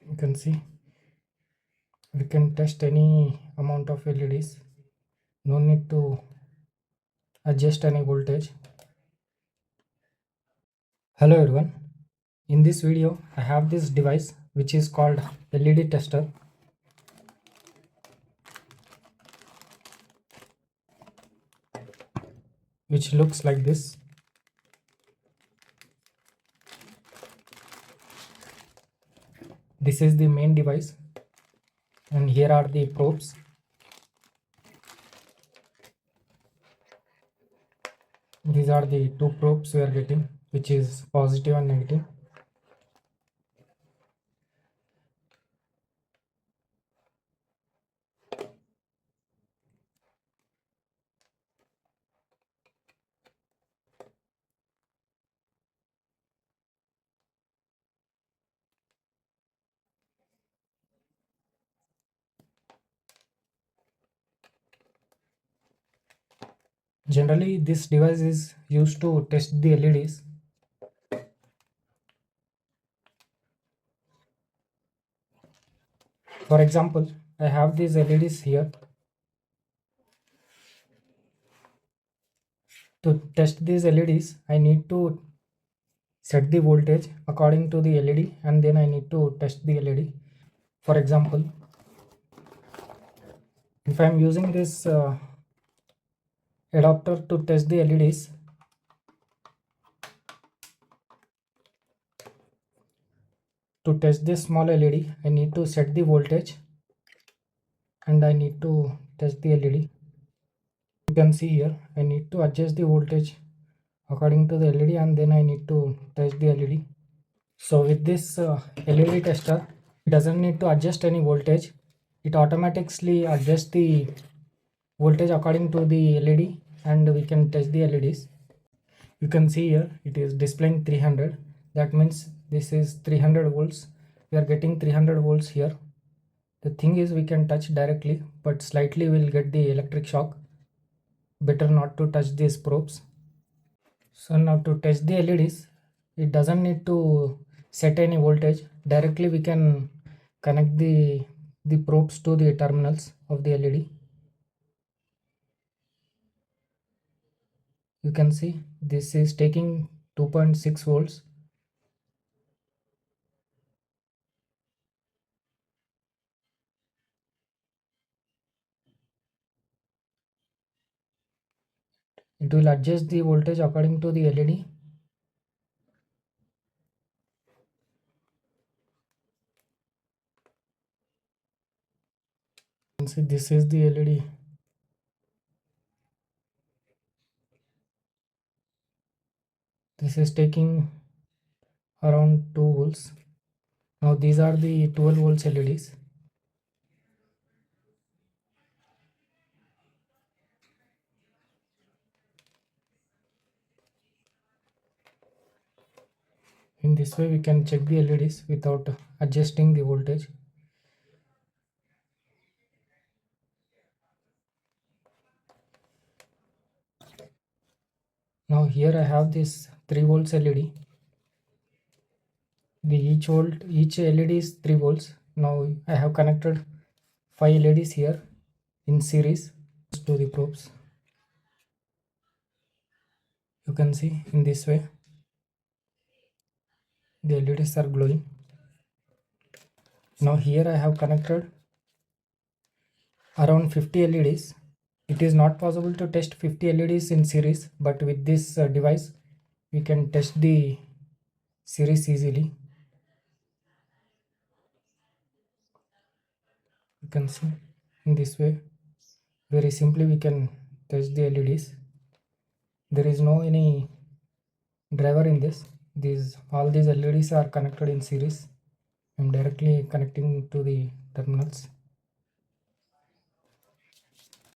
You can see we can test any amount of LEDs. No need to adjust any voltage. Hello everyone. In this video I have this device which is called LED tester. Which looks like this. This is the main device and here are the probes. These are the two probes we are getting, which is positive and negative. Generally this device is used to test the LEDs. For example, I have these LEDs here. To test these LEDs, I need to set the voltage according to the LED and then I need to test the LED. For example, if I am using this adapter to test the LEDs, to test this small LED, I need to set the voltage and I need to test the LED. You can see here, I need to adjust the voltage according to the LED and then I need to test the LED. So with this LED tester, it doesn't need to adjust any voltage. It automatically adjusts the voltage according to the LED and we can test the LEDs. You can see here it is displaying 300. That means this is 300 volts. We are getting 300 volts here. The thing is we can touch directly, but slightly we'll get the electric shock. Better not to touch these probes. So now to test the LEDs, it doesn't need to set any voltage. Directly we can connect the probes to the terminals of the LED. You can see this is taking 2.6 volts. It will adjust the voltage according to the LED. You can see this is the LED. This is taking around 2 volts. Now these are the 12 volts LEDs. In this way we can check the LEDs without adjusting the voltage. Now here I have this 3 volts LED. Each LED is 3 volts. Now I have connected 5 LEDs here in series to the probes. You can see in this way the LEDs are glowing. Now here I have connected around 50 LEDs. It is not possible to test 50 LEDs in series, but with this device we can test the series easily. You can see in this way very simply we can test the LEDs. There is no any driver in this. All these LEDs are connected in series. I am directly connecting to the terminals.